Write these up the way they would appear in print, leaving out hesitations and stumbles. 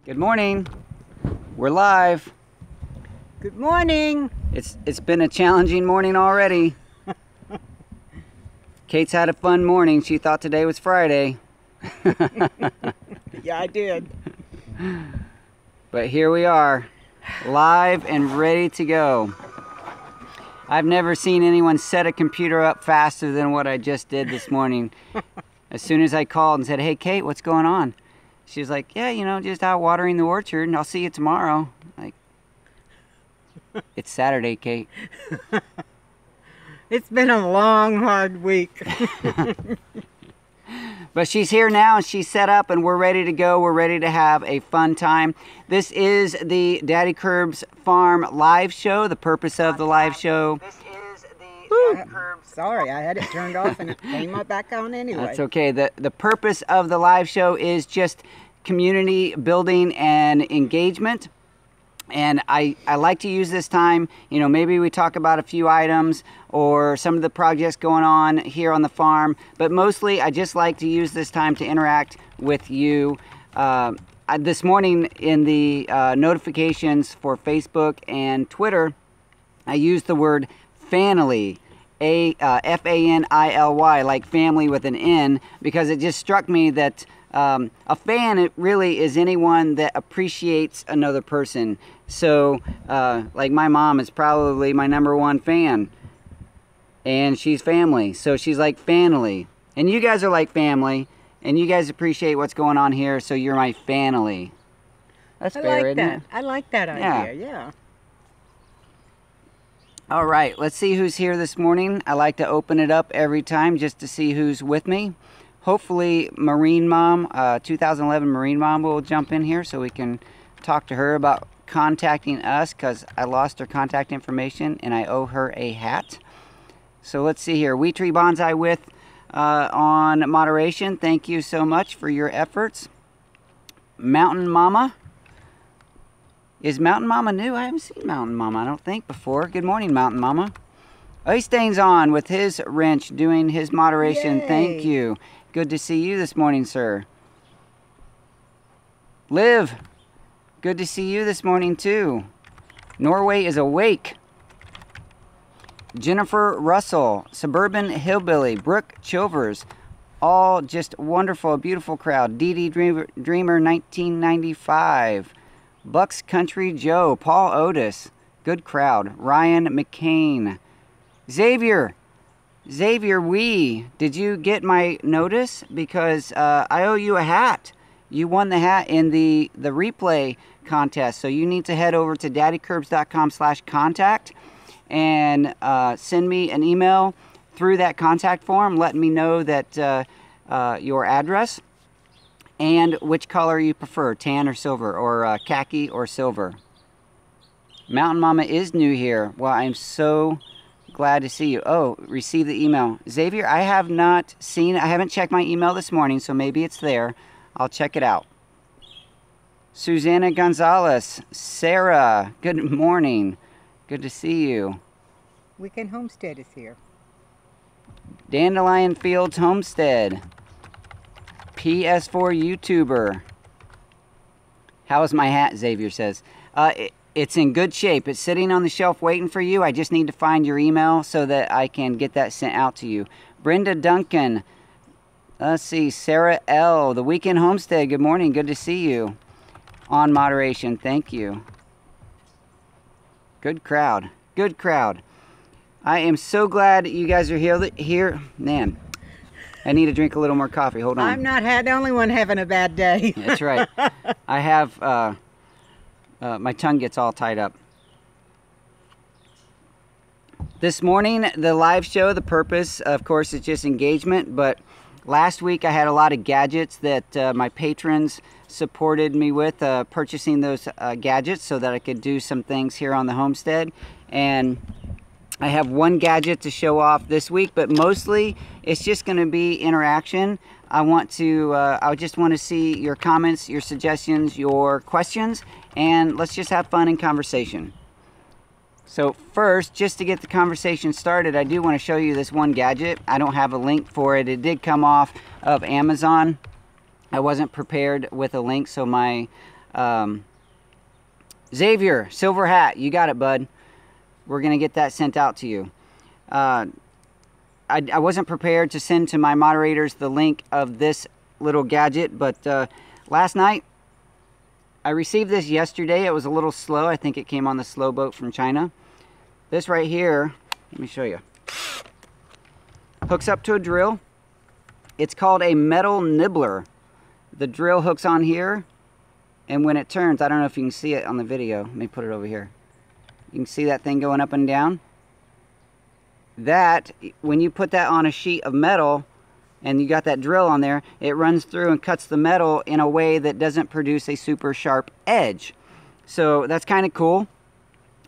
Good morning. We're live. Good morning. It's been a challenging morning already. Kate's had a fun morning. She thought today was Friday. Yeah, I did. But here we are, live and ready to go. I've never seen anyone set a computer up faster than what I just did this morning. As soon as I called and said, "Hey Kate, what's going on?" She was like, "Yeah, you know, just out watering the orchard, and I'll see you tomorrow." Like, it's Saturday, Kate. It's been a long, hard week. But she's here now, and she's set up, and we're ready to go. We're ready to have a fun time. This is the Daddykirbs Farm live show. The purpose of the live show. This is the Daddykirbs. Sorry, I had it turned off and it came back on anyway. That's okay. The purpose of the live show is just community building and engagement. And I like to use this time, you know, maybe we talk about a few items or some of the projects going on here on the farm, but mostly I just like to use this time to interact with you. This morning in the notifications for Facebook and Twitter, I used the word family, F-A-N-I-L-Y, like family with an N, because it just struck me that a fan, it really is anyone that appreciates another person. So, like my mom is probably my #1 fan, and she's family, so she's like family. And you guys are like family, and you guys appreciate what's going on here, so you're my family. That's fair, isn't it? I like that idea, yeah. All right, let's see who's here this morning. I like to open it up every time just to see who's with me. Hopefully Marine Mom, 2011 Marine Mom will jump in here so we can talk to her about contacting us, because I lost her contact information and I owe her a hat. So let's see here. We Tree Bonsai with on moderation. Thank you so much for your efforts. Mountain Mama. Is Mountain Mama new? I haven't seen Mountain Mama, I don't think, before. Good morning, Mountain Mama. Øystein's on with his wrench doing his moderation. Yay. Thank you. Good to see you this morning, sir. Liv, good to see you this morning too. Norway is awake. Jennifer Russell, Suburban Hillbilly, Brooke Chilvers, all just wonderful, beautiful crowd. Dee Dee Dreamer 1995. Bucks Country Joe, Paul Otis, good crowd. Ryan McCain. Xavier, did you get my notice? Because I owe you a hat. You won the hat in the replay contest. So you need to head over to daddykirbs.com/contact and send me an email through that contact form letting me know that your address and which color you prefer, tan or silver, or khaki or silver. Mountain Mama is new here. Well, I'm so glad to see you. Oh, receive the email. Xavier, I have not seen, I haven't checked my email this morning, so maybe it's there. I'll check it out. Susanna Gonzalez, Sarah, good morning. Good to see you. Weekend Homestead is here. Dandelion Fields Homestead. PS4 YouTuber. How is my hat, Xavier says. It's in good shape. It's sitting on the shelf waiting for you. I just need to find your email so that I can get that sent out to you. Brenda Duncan. Let's see. Sarah L. The Weekend Homestead. Good morning. Good to see you. On moderation. Thank you. Good crowd. Good crowd. I am so glad you guys are here. Man, I need to drink a little more coffee. Hold on. I'm not the only one having a bad day. That's right. I have... my tongue gets all tied up. This morning, the live show, the purpose, of course, is just engagement. But last week, I had a lot of gadgets that my patrons supported me with, purchasing those gadgets so that I could do some things here on the homestead. And I have one gadget to show off this week, but mostly it's just going to be interaction. I just want to see your comments, your suggestions, your questions, and let's just have fun and conversation. So first, just to get the conversation started, I do want to show you this one gadget. I don't have a link for it. It did come off of Amazon. I wasn't prepared with a link, so my Xavier, silver hat. You got it, bud. We're going to get that sent out to you. I wasn't prepared to send to my moderators the link of this little gadget, but last night, I received this yesterday. It was a little slow. I think it came on the slow boat from China. This right here, let me show you. Hooks up to a drill. It's called a metal nibbler. The drill hooks on here, and when it turns, I don't know if you can see it on the video. Let me put it over here. You can see that thing going up and down. That, when you put that on a sheet of metal, and you got that drill on there, it runs through and cuts the metal in a way that doesn't produce a super sharp edge. So that's kind of cool.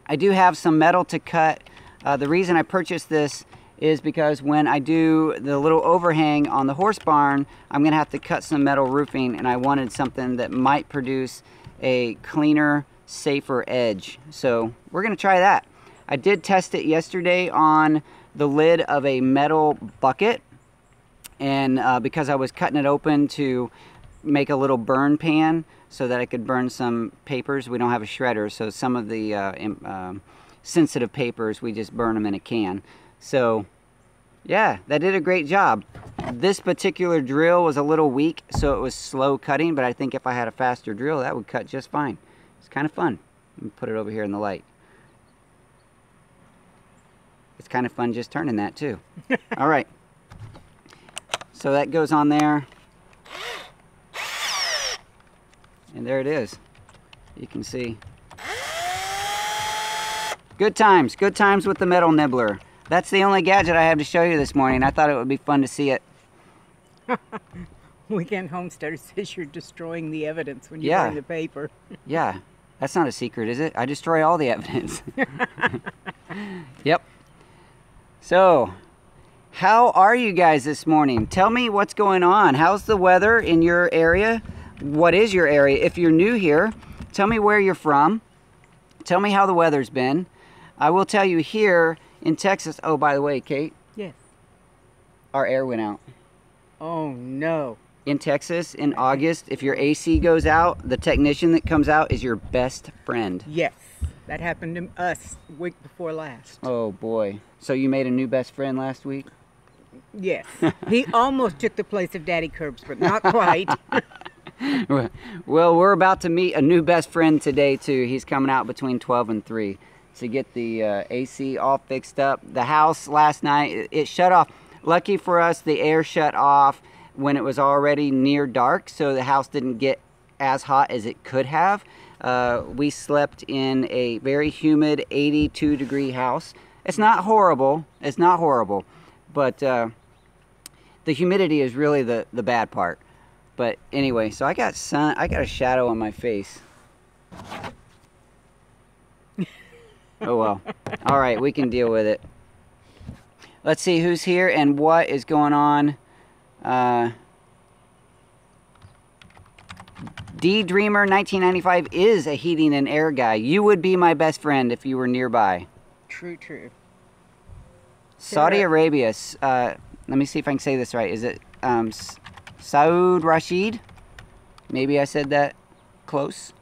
I do have some metal to cut. The reason I purchased this is because when I do the little overhang on the horse barn, I'm gonna have to cut some metal roofing, and I wanted something that might produce a cleaner, safer edge. So we're gonna try that. I did test it yesterday on the lid of a metal bucket, and because I was cutting it open to make a little burn pan so that I could burn some papers. We don't have a shredder, so some of the sensitive papers, we just burn them in a can. So yeah, that did a great job. This particular drill was a little weak, so it was slow cutting, but I think if I had a faster drill, that would cut just fine. It's kind of fun. Let me put it over here in the light. It's kind of fun just turning that too. All right. So that goes on there. And there it is. You can see. Good times with the metal nibbler. That's the only gadget I have to show you this morning. I thought it would be fun to see it. Weekend Homestead says you're destroying the evidence when you burn the paper. Yeah, that's not a secret, is it? I destroy all the evidence. Yep. So, how are you guys this morning? Tell me what's going on. How's the weather in your area? What is your area? If you're new here, tell me where you're from. Tell me how the weather's been. I will tell you here in Texas. Oh, by the way, Kate. Yes. Our air went out. Oh, no. In Texas, in August, if your AC goes out, the technician that comes out is your best friend. Yes. That happened to us week before last. Oh, boy. So you made a new best friend last week? Yes. He almost took the place of Daddykirbs, but not quite. Well, we're about to meet a new best friend today, too. He's coming out between 12 and 3 to get the AC all fixed up. The house last night, it shut off. Lucky for us, the air shut off when it was already near dark, so the house didn't get as hot as it could have. We slept in a very humid 82-degree house. It's not horrible. It's not horrible. But the humidity is really the bad part. But anyway, so I got sun. I got a shadow on my face. Oh well. All right, we can deal with it. Let's see who's here and what is going on. D Dreamer 1995 is a heating and air guy. You would be my best friend if you were nearby. True, true. Saudi Arabia. Let me see if I can say this right. Is it Saud Rashid? Maybe I said that close.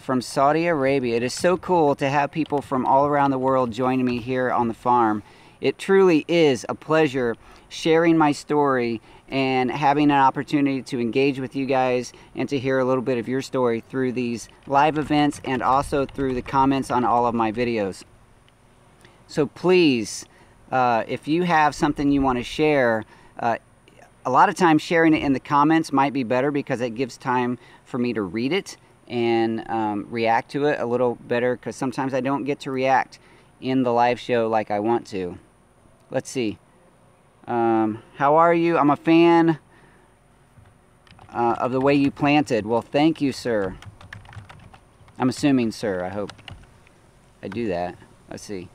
From Saudi Arabia. It is so cool to have people from all around the world joining me here on the farm. It truly is a pleasure sharing my story and having an opportunity to engage with you guys and to hear a little bit of your story through these live events and also through the comments on all of my videos. So please, if you have something you want to share, a lot of times sharing it in the comments might be better because it gives time for me to read it and react to it a little better, because sometimes I don't get to react in the live show like I want to. Let's see. How are you? I'm a fan of the way you planted. Well, thank you, sir. I'm assuming, sir. I hope I do that. Let's see.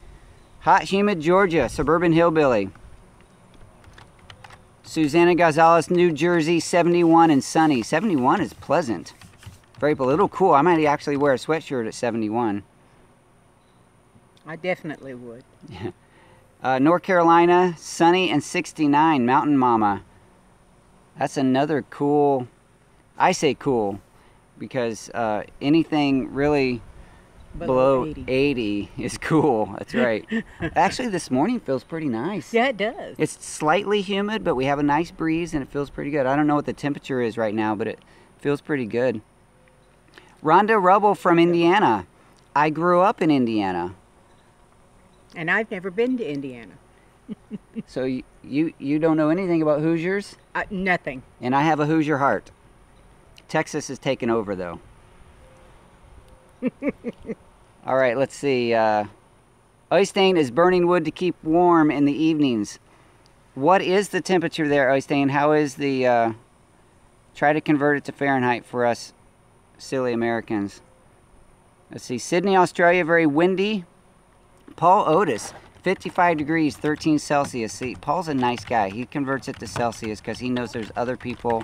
Hot, humid Georgia, suburban hillbilly. Susanna Gonzalez, New Jersey, 71 and sunny. 71 is pleasant. Very a little cool. I might actually wear a sweatshirt at 71. I definitely would. North Carolina, sunny and 69, Mountain Mama. That's another cool, I say cool. because anything really below 80 is cool. That's right. Actually, this morning feels pretty nice. Yeah, it does. It's slightly humid, but we have a nice breeze and it feels pretty good. I don't know what the temperature is right now, but it feels pretty good. Rhonda Rubble from Indiana. I grew up in Indiana. And I've never been to Indiana. So you don't know anything about Hoosiers? Nothing. And I have a Hoosier heart. Texas is taking over, though. All right, let's see. Øystein is burning wood to keep warm in the evenings. What is the temperature there, Øystein? How is the... try to convert it to Fahrenheit for us silly Americans. Let's see. Sydney, Australia, very windy. Paul Otis, 55 degrees, 13 Celsius. See, Paul's a nice guy. He converts it to Celsius because he knows there's other people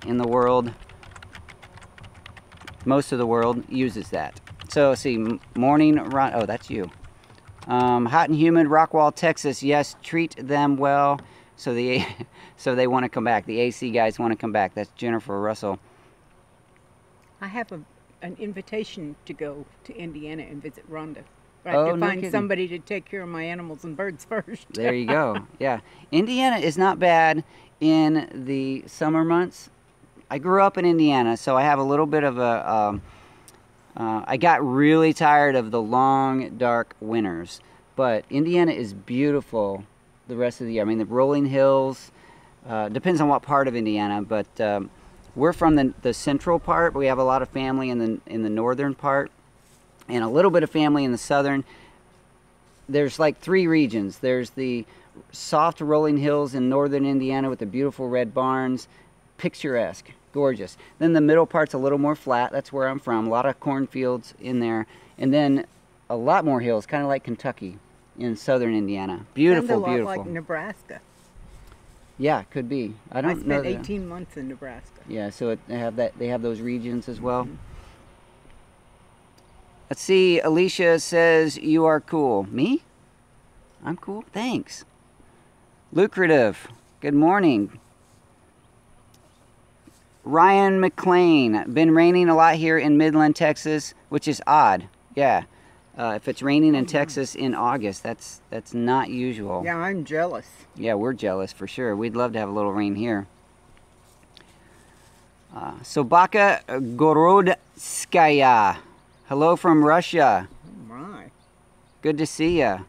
in the world. Most of the world uses that. So, see, morning, oh, that's you. Hot and humid, Rockwall, Texas. Yes, treat them well. So they want to come back. The AC guys want to come back. That's Jennifer Russell. I have an invitation to go to Indiana and visit Rhonda. But I Oh, have to no find kidding. somebody to take care of my animals and birds first. There you go. Yeah. Indiana is not bad in the summer months. I grew up in Indiana, so I have a little bit of a... I got really tired of the long, dark winters. But Indiana is beautiful the rest of the year. I mean, the rolling hills, depends on what part of Indiana, but we're from the central part, but we have a lot of family in the northern part, and a little bit of family in the southern. There's like 3 regions. There's the soft rolling hills in northern Indiana with the beautiful red barns, picturesque, gorgeous. Then the middle part's a little more flat. That's where I'm from. A lot of cornfields in there, and then a lot more hills, kind of like Kentucky in southern Indiana. Beautiful, Sounds a lot beautiful. like Nebraska. Yeah, could be. I don't know. spent 18 months in Nebraska. Yeah, so they have those regions as well. Mm-hmm. Let's see. Alicia says you are cool. Me? I'm cool. Thanks. Lucrative. Good morning. Ryan McLean. Been raining a lot here in Midland, Texas, which is odd. Yeah. If it's raining in Texas in August, that's not usual. Yeah, I'm jealous. Yeah, we're jealous for sure. We'd love to have a little rain here. Sobaka Gorodskaya. Hello from Russia. Oh my. Good to see ya.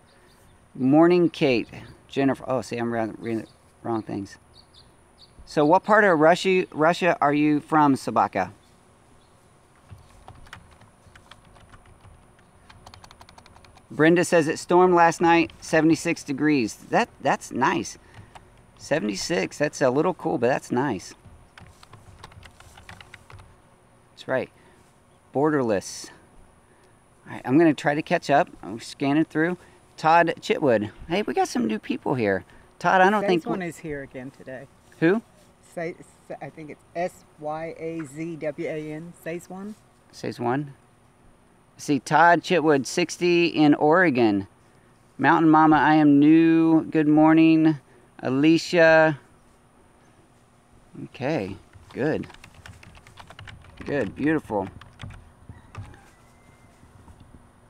Morning, Kate. Jennifer. Oh, see, I'm reading the wrong things. So what part of Russia are you from, Sobaka? Brenda says it stormed last night, 76 degrees. That's nice. 76, that's a little cool, but that's nice. That's right. Borderless. All right, I'm going to try to catch up. I'm scanning through. Todd Chitwood. Hey, we got some new people here. Todd, I don't think... One is here again today. Who? I think it's Syazwan. Syazwan? Syazwan. See, Todd Chitwood, 60 in Oregon. Mountain Mama, I am new. Good morning. Alicia. Okay, good. Good, beautiful.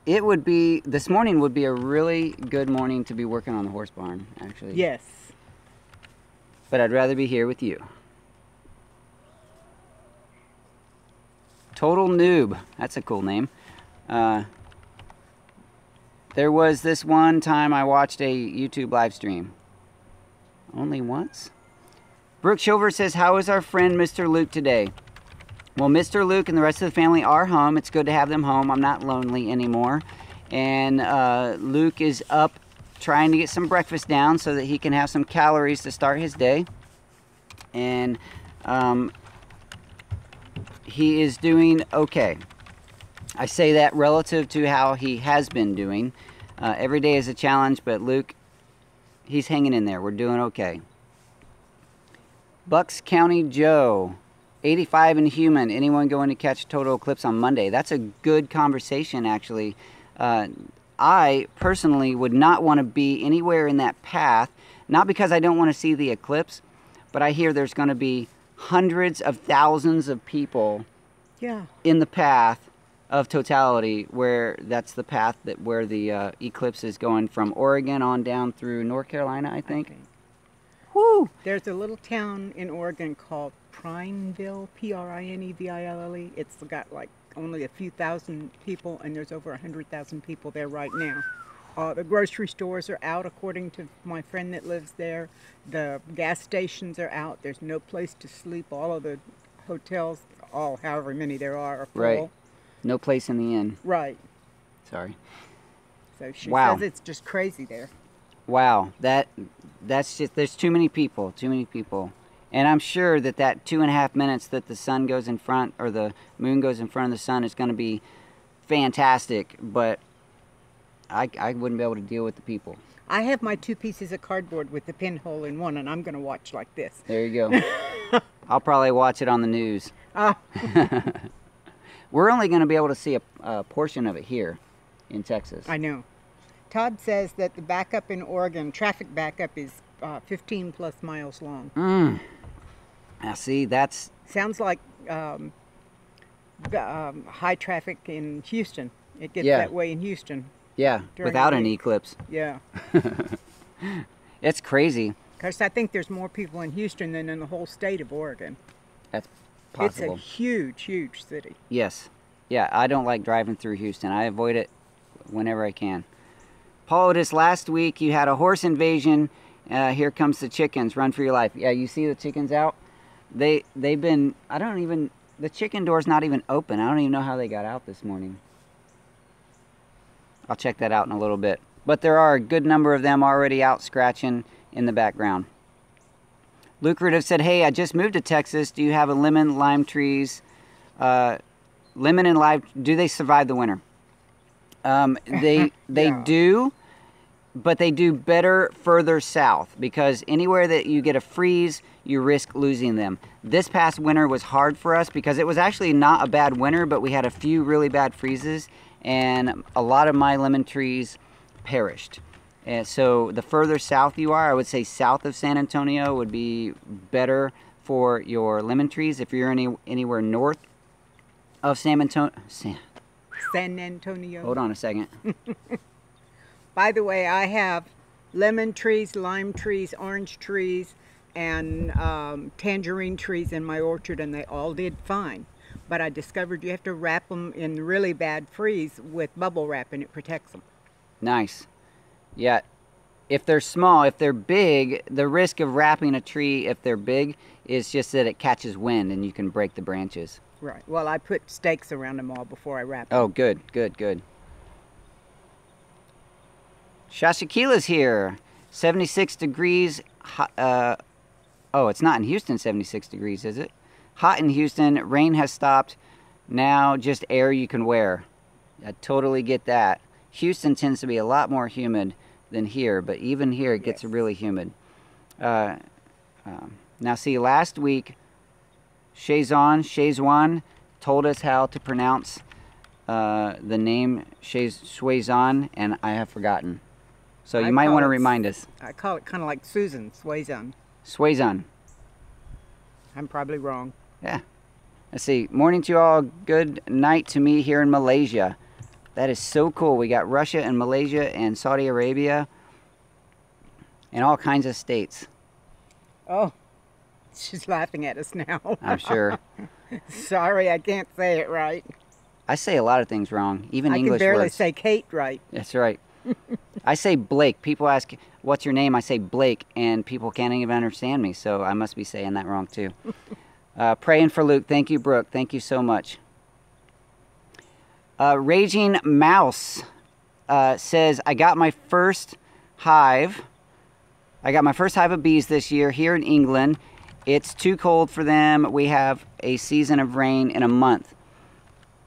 This morning would be a really good morning to be working on the horse barn, actually. Yes. But I'd rather be here with you. Total Noob. That's a cool name. There was this one time I watched a YouTube live stream. Only once? Brooke Shilver says, how is our friend Mr. Luke today? Well, Mr. Luke and the rest of the family are home. It's good to have them home. I'm not lonely anymore. And Luke is up trying to get some breakfast down so that he can have some calories to start his day. And he is doing okay. I say that relative to how he has been doing. Every day is a challenge, but Luke, he's hanging in there. We're doing okay. Bucks County Joe, 85 and human. Anyone going to catch total eclipse on Monday? That's a good conversation, actually. I personally would not want to be anywhere in that path, not because I don't want to see the eclipse, but I hear there's going to be hundreds of thousands of people in the path of totality, where that's the path that where the eclipse is going from Oregon on down through North Carolina, I think. Okay. Woo! There's a little town in Oregon called Prineville, Prineville. It's got like only a few thousand people, and there's over 100,000 people there right now. The grocery stores are out, according to my friend that lives there. The gas stations are out. There's no place to sleep. All of the hotels, however many there are full. Right. No place in the inn. Right. Sorry. So she says it's just crazy there. Wow. That's just, there's too many people. Too many people. And I'm sure that 2.5 minutes that the sun goes in front, or the moon goes in front of the sun, is going to be fantastic, but I wouldn't be able to deal with the people. I have my 2 pieces of cardboard with the pinhole in one, and I'm going to watch like this. There you go. I'll probably watch it on the news. We're only going to be able to see a portion of it here in Texas. I know. Todd says that the backup in Oregon, traffic backup, is 15 plus miles long. Now see, that's... Sounds like high traffic in Houston. It gets that way in Houston. Yeah, without an eclipse. Yeah. It's crazy. Because I think there's more people in Houston than in the whole state of Oregon. That's possible. It's a huge, huge city. Yes. Yeah, I don't like driving through Houston. I avoid it whenever I can. Paul, this last week you had a horse invasion. Here comes the chickens. Run for your life. Yeah, you see the chickens out? They've been, the chicken door's not even open. I don't even know how they got out this morning. I'll check that out in a little bit. But there are a good number of them already out scratching in the background. Lucrative said, hey, I just moved to Texas. Do you have a lemon, lime trees? Lemon and lime, do they survive the winter? They do, but they do better further south, because anywhere that you get a freeze, you risk losing them. This past winter was hard for us because it was actually not a bad winter, but we had a few really bad freezes, and a lot of my lemon trees perished. And so the further south you are, I would say south of San Antonio would be better for your lemon trees. If you're anywhere north of San Antonio. Hold on a second. By the way, I have lemon trees, lime trees, orange trees, and tangerine trees in my orchard, and they all did fine. But I discovered you have to wrap them in really bad freeze with bubble wrap, and it protects them. Nice. Yeah. If they're small, if they're big, the risk of wrapping a tree, if they're big, is just that it catches wind and you can break the branches. Right. Well, I put stakes around them all before I wrap them. Oh, good, good, good. Shashakila's here. 76 degrees. Oh, it's not in Houston 76 degrees, is it? Hot in Houston. Rain has stopped. Now just air you can wear. I totally get that. Houston tends to be a lot more humid than here, but even here it gets really humid. Now see, last week Shazwan told us how to pronounce the name Shazwan, and I have forgotten. So you might want to remind us. I call it kind of like Susan, Swazan. Swazan. I'm probably wrong. Yeah. Let's see. Morning to you all. Good night to me here in Malaysia. That is so cool. We got Russia and Malaysia and Saudi Arabia and all kinds of states. Oh, she's laughing at us now. I'm sure. Sorry, I can't say it right. I say a lot of things wrong, even English words. I can barely say Kate right. That's right. I say Blake. People ask, what's your name? I say Blake, and people can't even understand me, so I must be saying that wrong too. Praying for Luke. Thank you, Brooke. Thank you so much. Raging Mouse says, I got my first hive. I got my first hive of bees this year here in England. It's too cold for them. We have a season of rain in a month.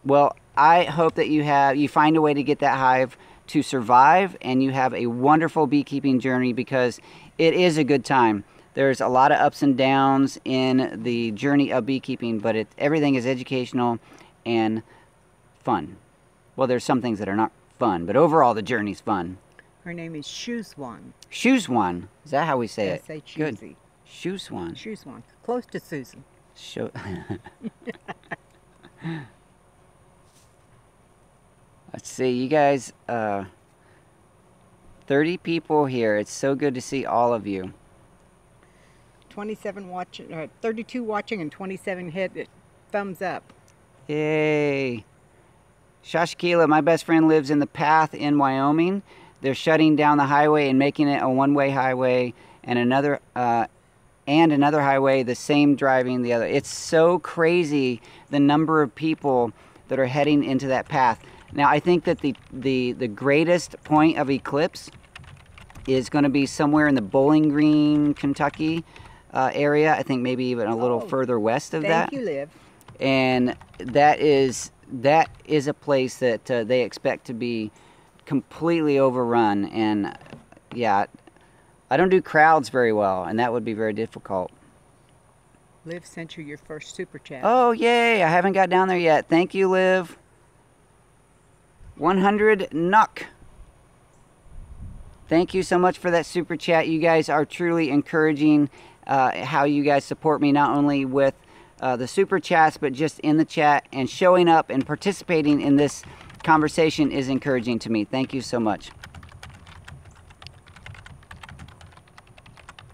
Well, I hope that you find a way to get that hive to survive, and you have a wonderful beekeeping journey, because it is a good time. There's a lot of ups and downs in the journey of beekeeping, but everything is educational and fun. Well, there's some things that are not fun, but overall the journey's fun. Her name is Shuzwan. Shuzwan. Is that how we say it? I say Good. Choosy. Shuzwan. Shuzwan. Close to Susan. Show. Let's see, you guys, 30 people here. It's so good to see all of you. 27 watching, 32 watching, and 27 hit thumbs up. Yay. Shashkila, my best friend lives in the Path in Wyoming. They're shutting down the highway and making it a one-way highway, and another highway, the same driving the other. It's so crazy the number of people that are heading into that path. Now, I think that the greatest point of eclipse is going to be somewhere in the Bowling Green, Kentucky area. I think maybe even a little further west of that. Thank you, Liv. And that is a place that they expect to be completely overrun. And yeah, I don't do crowds very well, and that would be very difficult. Liv sent you your first super chat. Oh, yay. I haven't got down there yet. Thank you, Liv. 100 NUC. Thank you so much for that super chat. You guys are truly encouraging how you guys support me, not only with the super chats, but just in the chat, and showing up and participating in this conversation is encouraging to me. Thank you so much.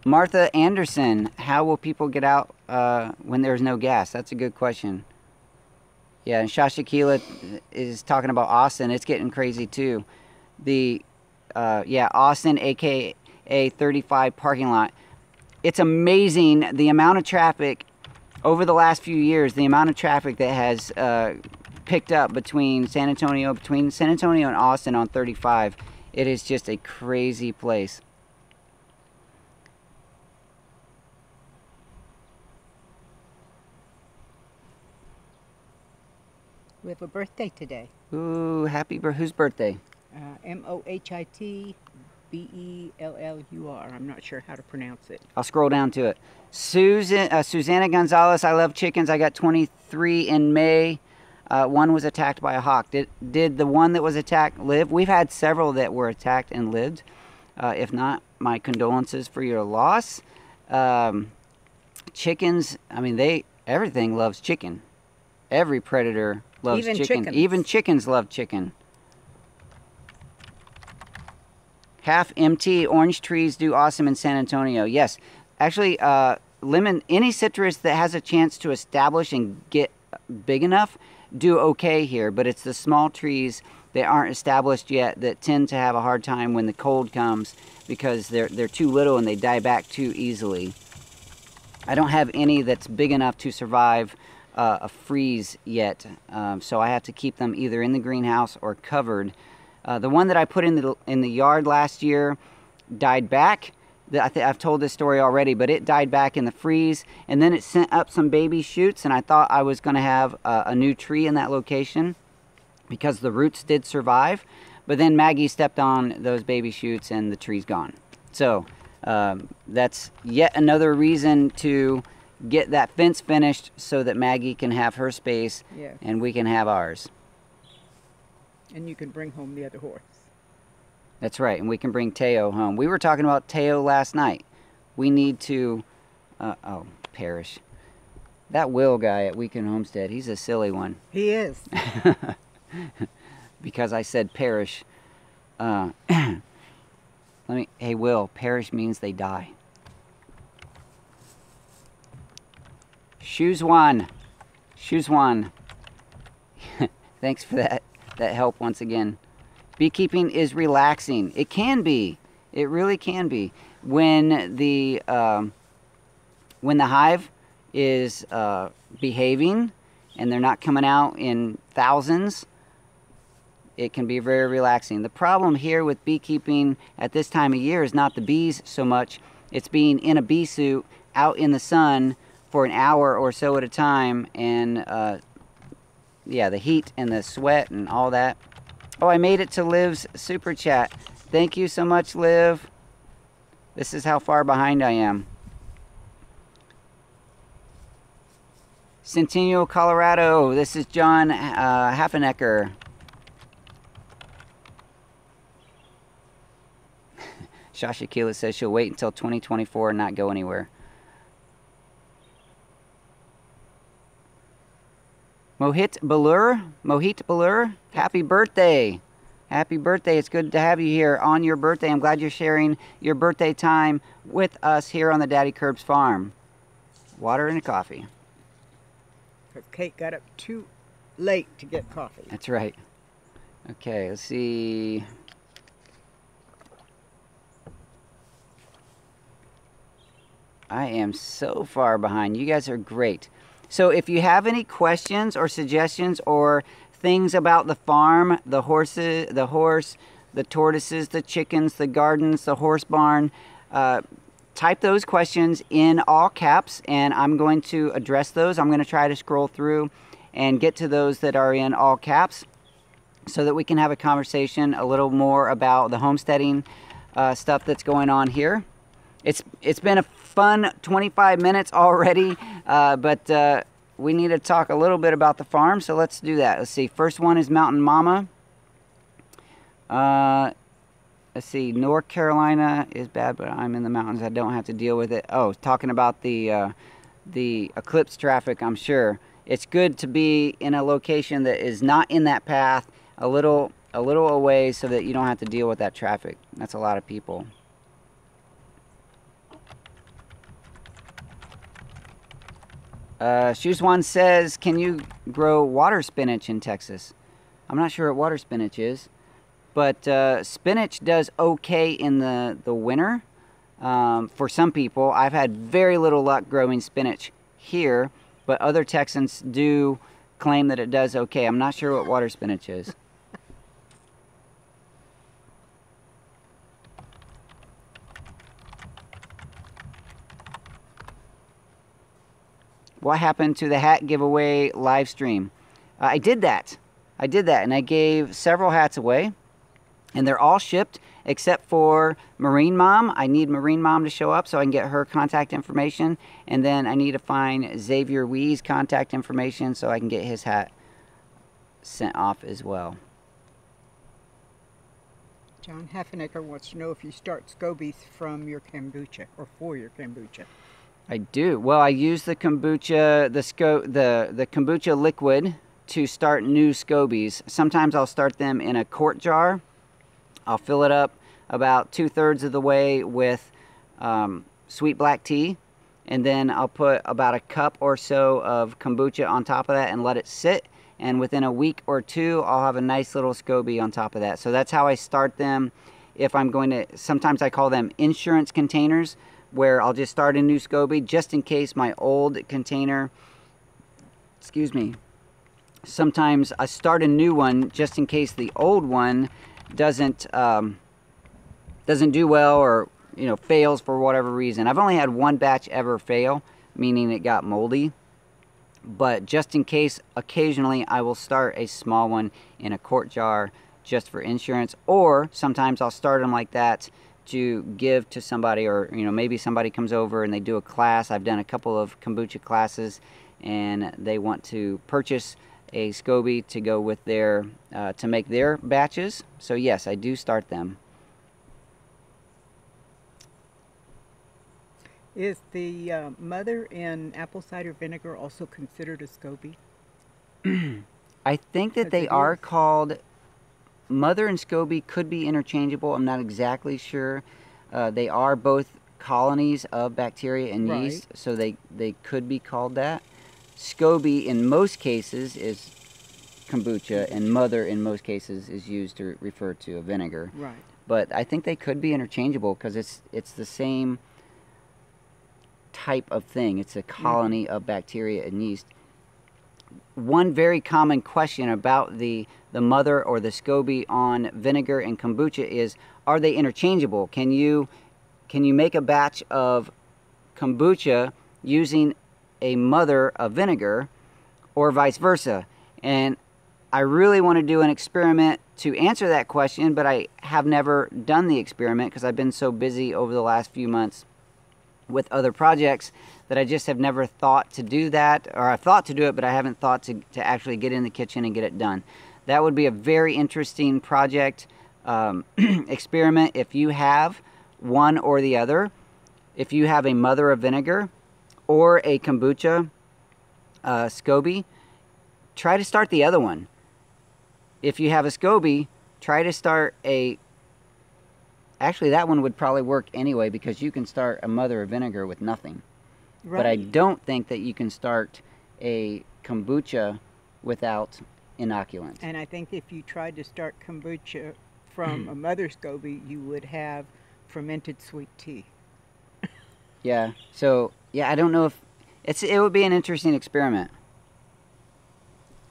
Martha Anderson, how will people get out when there's no gas? That's a good question. Yeah, and Shashakila is talking about Austin. It's getting crazy too. Austin, aka 35 parking lot. It's amazing the amount of traffic over the last few years. The amount of traffic that has picked up between San Antonio and Austin on 35. It is just a crazy place. We have a birthday today. Ooh, happy birthday. Whose birthday? Mohitbellur. I'm not sure how to pronounce it. I'll scroll down to it. Susanna Gonzalez, I love chickens. I got 23 in May. One was attacked by a hawk. Did the one that was attacked live? We've had several that were attacked and lived. If not, my condolences for your loss. Chickens, I mean, everything loves chicken. Every predator loves even chicken. Chickens. Even chickens love chicken. Half empty orange trees do awesome in San Antonio. Yes, actually, any citrus that has a chance to establish and get big enough do okay here. But it's the small trees that aren't established yet that tend to have a hard time when the cold comes, because they're too little and they die back too easily. I don't have any that's big enough to survive a freeze yet, so I have to keep them either in the greenhouse or covered. The one that I put in the yard last year died back. I've told this story already, but it died back in the freeze, and then it sent up some baby shoots, and I thought I was going to have a new tree in that location because the roots did survive, but then Maggie stepped on those baby shoots and the tree's gone. So that's yet another reason to get that fence finished so that Maggie can have her space, yes, and we can have ours. And you can bring home the other horse. That's right, and we can bring Teo home. We were talking about Teo last night. We need to, Parrish. That Will guy at Weekend Homestead, he's a silly one. He is. Because I said Parrish. Hey Will, Parrish means they die. Shoes one. Thanks for that help once again. Beekeeping is relaxing. It can be. It really can be. When the hive is behaving and they're not coming out in thousands, it can be very relaxing. The problem here with beekeeping at this time of year is not the bees so much. It's being in a bee suit out in the sun for an hour or so at a time, and the heat and the sweat and all that. Oh, I made it to Liv's super chat. Thank you so much, Liv. This is how far behind I am. Centennial, Colorado. This is John Haffenecker. Shasha Keela says she'll wait until 2024 and not go anywhere. Mohit Balur, happy birthday. Happy birthday. It's good to have you here on your birthday. I'm glad you're sharing your birthday time with us here on the Daddykirbs farm. Water and a coffee. Kate got up too late to get coffee. That's right. Okay, let's see. I am so far behind. You guys are great. So if you have any questions or suggestions or things about the farm, the horse, the tortoises, the chickens, the gardens, the horse barn, type those questions in all caps and I'm going to address those. I'm going to try to scroll through and get to those that are in all caps so that we can have a conversation a little more about the homesteading stuff that's going on here. It's been a fun 25 minutes already, but we need to talk a little bit about the farm, so let's do that. Let's see. First one is Mountain Mama. Let's see. North Carolina is bad, but I'm in the mountains. I don't have to deal with it. Oh, talking about the eclipse traffic, I'm sure. It's good to be in a location that is not in that path, a little away, so that you don't have to deal with that traffic. That's a lot of people. Shoes One says, can you grow water spinach in Texas? I'm not sure what water spinach is, but spinach does okay in the winter for some people. I've had very little luck growing spinach here, but other Texans do claim that it does okay. I'm not sure what water spinach is. What happened to the hat giveaway live stream? I did that, and I gave several hats away, and they're all shipped except for Marine Mom. I need Marine Mom to show up so I can get her contact information, and then I need to find Xavier Wee's contact information so I can get his hat sent off as well. John Heffenegger wants to know if you start scobies from your kombucha or for your kombucha. I do. Well, I use the kombucha, the kombucha liquid to start new scobies. Sometimes I'll start them in a quart jar. I'll fill it up about 2/3 of the way with sweet black tea, and then I'll put about a cup or so of kombucha on top of that and let it sit. And within a week or two, I'll have a nice little SCOBY on top of that. So that's how I start them. If I'm going to, sometimes I call them insurance containers, where I'll just start a new SCOBY just in case my old container, excuse me, sometimes I start a new one just in case the old one doesn't do well, or fails for whatever reason. I've only had one batch ever fail, meaning it got moldy, but just in case, occasionally I will start a small one in a quart jar just for insurance, or sometimes I'll start them like that to give to somebody, or maybe somebody comes over and they do a class. I've done a couple of kombucha classes and they want to purchase a SCOBY to go with their to make their batches. So yes, I do start them. Is the mother in apple cider vinegar also considered a SCOBY? I think that they are called. Mother and SCOBY could be interchangeable. I'm not exactly sure. They are both colonies of bacteria and yeast, so they could be called that. SCOBY in most cases is kombucha, and mother in most cases is used to refer to a vinegar. Right. But I think they could be interchangeable because it's the same type of thing. It's a colony of bacteria and yeast. One very common question about the mother or the SCOBY on vinegar and kombucha is, are they interchangeable? Can you make a batch of kombucha using a mother of vinegar, or vice versa? And I really want to do an experiment to answer that question, but I have never done the experiment because I've been so busy over the last few months with other projects that I just have never thought to do that, or I've thought to do it, but I haven't thought to actually get in the kitchen and get it done. That would be a very interesting project experiment if you have one or the other. If you have a mother of vinegar or a kombucha SCOBY, try to start the other one. If you have a SCOBY, try to start a... Actually, that one would probably work anyway because you can start a mother of vinegar with nothing. Right. But I don't think that you can start a kombucha without inoculant. And I think if you tried to start kombucha from a mother SCOBY, you would have fermented sweet tea. Yeah. So, yeah, I don't know if... it would be an interesting experiment.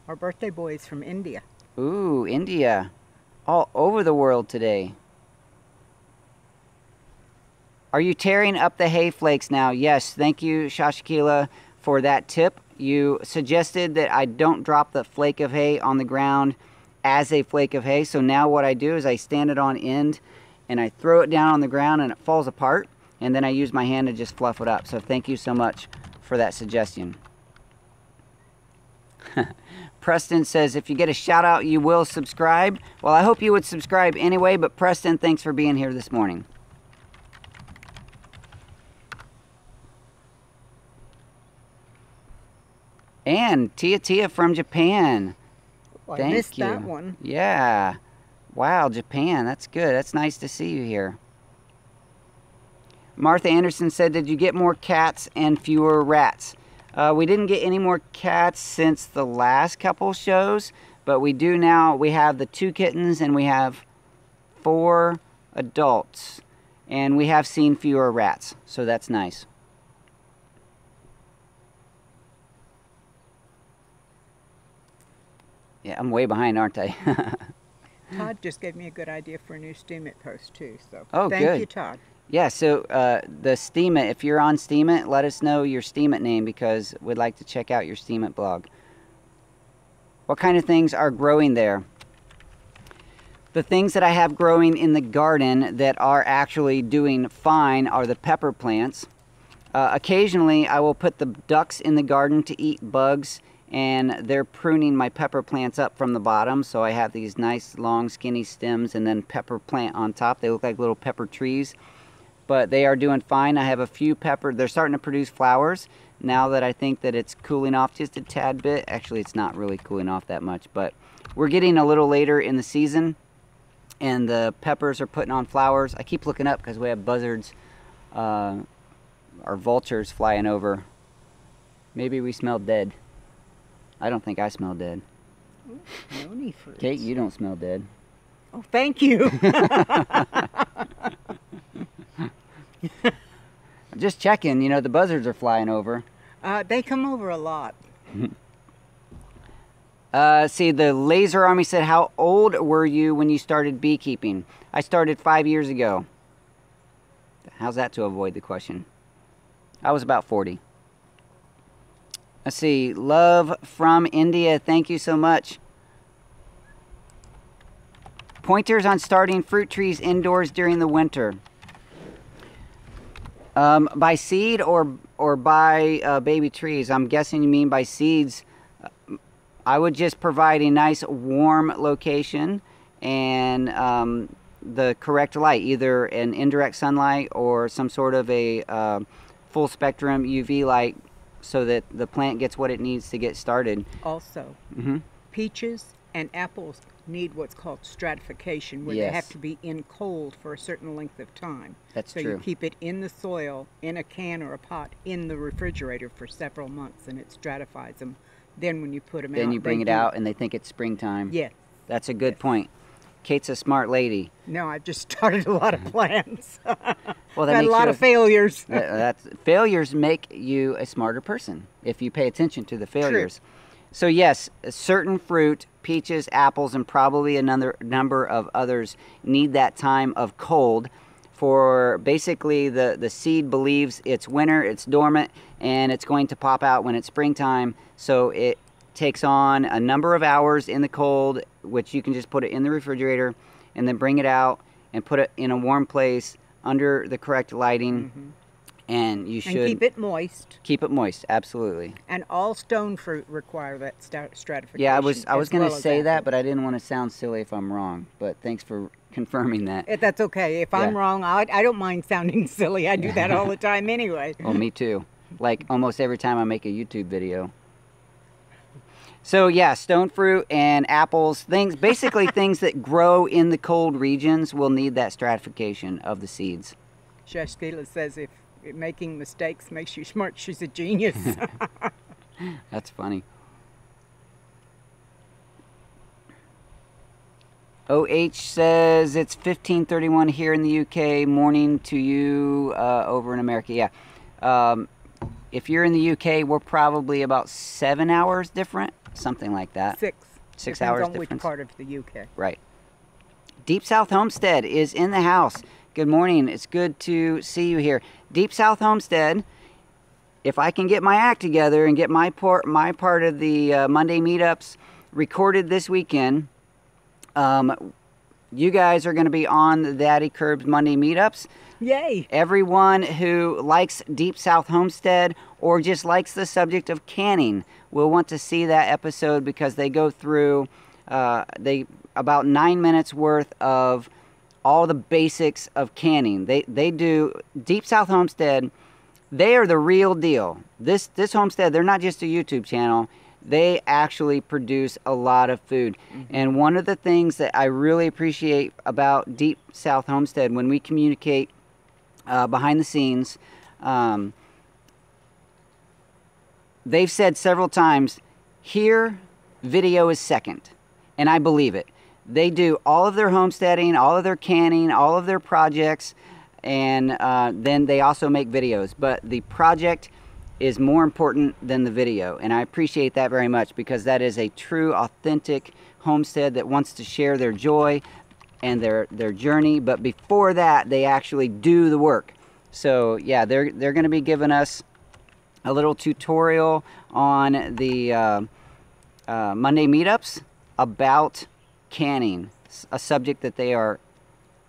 Our birthday boy is from India. Ooh, India. All over the world today. Are you tearing up the hay flakes now? Yes, thank you, Shashakila, for that tip. You suggested that I don't drop the flake of hay on the ground as a flake of hay. So now what I do is I stand it on end and I throw it down on the ground and it falls apart. And then I use my hand to just fluff it up. So thank you so much for that suggestion. Preston says, if you get a shout out, you will subscribe. Well, I hope you would subscribe anyway, but Preston, thanks for being here this morning. And Tia from Japan. Well, I missed that one. Yeah. Wow, Japan. That's good. That's nice to see you here. Martha Anderson said, did you get more cats and fewer rats? We didn't get any more cats since the last couple shows, but we do now. We have the 2 kittens and we have 4 adults. And we have seen fewer rats, so that's nice. Yeah, I'm way behind, aren't I? Todd just gave me a good idea for a new Steam It post, too. So thank you, Todd. Yeah, so the Steam It, if you're on Steam It, let us know your Steam It name because we'd like to check out your Steam It blog. What kind of things are growing there? The things that I have growing in the garden that are actually doing fine are the pepper plants. Occasionally, I will put the ducks in the garden to eat bugs, and they're pruning my pepper plants up from the bottom, so I have these nice long skinny stems and then pepper plant on top. They look like little pepper trees, but they are doing fine. I have a few pepper, they're starting to produce flowers now that I think that it's cooling off just a tad bit. Actually, it's not really cooling off that much, but we're getting a little later in the season and the peppers are putting on flowers. I keep looking up because we have buzzards or vultures flying over. Maybe we smell dead. I don't think I smell dead. Ooh, noni fruits. Kate, you don't smell dead. Oh, thank you. Just checking, you know, the buzzards are flying over. They come over a lot. See, the Laser Army said, how old were you when you started beekeeping? I started 5 years ago. How's that to avoid the question? I was about 40. Let's see, love from India, thank you so much. Pointers on starting fruit trees indoors during the winter. By seed or by baby trees? I'm guessing you mean by seeds. I would just provide a nice warm location and the correct light, either an indirect sunlight or some sort of a full spectrum UV light, so that the plant gets what it needs to get started. Also, peaches and apples need what's called stratification, where Yes. they have to be in cold for a certain length of time. That's so true. you keep it in the soil, in a can or a pot, in the refrigerator for several months, and it stratifies them. Then when you put them out... Then you bring it out and they think it's springtime. Yes. That's a good point. Kate's a smart lady. No, I've just started a lot of plants. Well, that Got makes a lot of failures. Failures make you a smarter person if you pay attention to the failures. True. So yes, a certain fruit, peaches, apples, and probably another number of others need that time of cold. For basically the seed believes it's winter, it's dormant, and it's going to pop out when it's springtime. So it takes on a number of hours in the cold, which you can just put it in the refrigerator and then bring it out and put it in a warm place under the correct lighting. And you should... And keep it moist. Keep it moist, absolutely. And all stone fruit require that stratification. Yeah, I was going to say that, but I didn't want to sound silly if I'm wrong. But thanks for confirming that. That's okay. If I'm wrong, I don't mind sounding silly. I do that all the time anyway. Well, me too. Like almost every time I make a YouTube video. So yeah, stone fruit and apples, basically things that grow in the cold regions will need that stratification of the seeds. Sheelah says if making mistakes makes you smart, she's a genius. That's funny. OH says it's 15:31 here in the UK. Morning to you over in America. Yeah. If you're in the UK, we're probably about 7 hours different. Something like that. 6. 6 Depends hours on difference. which part of the UK. Right. Deep South Homestead is in the house. Good morning. It's good to see you here. Deep South Homestead. If I can get my act together and get my part of the Monday meetups recorded this weekend, you guys are going to be on the Daddykirbs Monday meetups. Yay! Everyone who likes Deep South Homestead or just likes the subject of canning will want to see that episode, because they go through about 9 minutes worth of all the basics of canning. They do Deep South Homestead. They are the real deal. This homestead, they're not just a YouTube channel. They actually produce a lot of food. Mm-hmm. And one of the things that I really appreciate about Deep South Homestead, when we communicate behind the scenes, they've said several times, here, video is second. And I believe it. They do all of their homesteading, all of their canning, all of their projects, and then they also make videos. But the project is more important than the video, and I appreciate that very much, because that is a true, authentic homestead that wants to share their joy and their journey. But before that, they actually do the work. So yeah, they're going to be giving us a little tutorial on the Monday meetups about canning, a subject that they are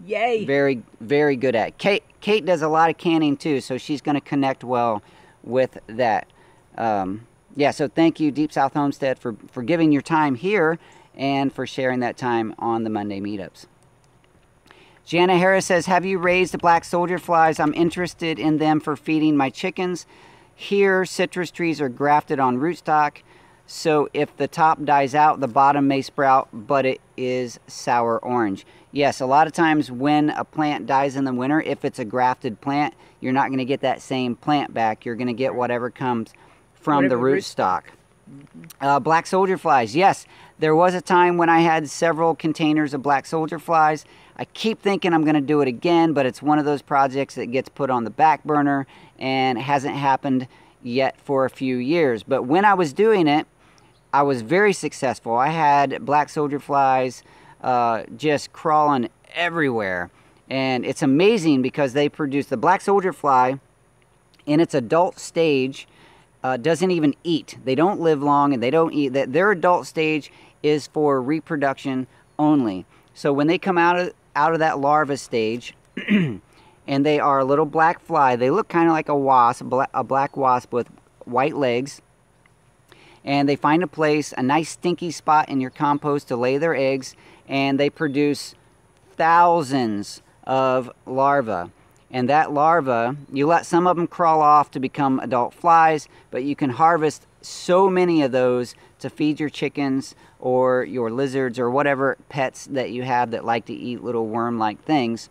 Yay! very, very good at. Kate does a lot of canning too, so she's going to connect well with that. Yeah, so thank you, Deep South Homestead, for giving your time here and for sharing that time on the Monday meetups. Jana Harris says, have you raised black soldier flies? I'm interested in them for feeding my chickens. Here, citrus trees are grafted on rootstock, so if the top dies out, the bottom may sprout, but it is sour orange. Yes, a lot of times when a plant dies in the winter, if it's a grafted plant, you're not going to get that same plant back. You're going to get whatever comes from the rootstock. Mm-hmm. Black soldier flies. Yes, there was a time when I had several containers of black soldier flies. I keep thinking I'm going to do it again, but it's one of those projects that gets put on the back burner and hasn't happened yet for a few years. But when I was doing it, I was very successful. I had black soldier flies just crawling everywhere. And it's amazing because they produce the black soldier fly in its adult stage. Doesn't even eat. They don't live long and they don't eat. Their adult stage is for reproduction only. So when they come out of that larva stage and they are a little black fly, they look kind of like a wasp, a black wasp with white legs. And they find a nice stinky spot in your compost to lay their eggs, and they produce thousands of larvae. And that larva, you let some of them crawl off to become adult flies, but you can harvest so many of those to feed your chickens or your lizards or whatever pets that you have that like to eat little worm-like things.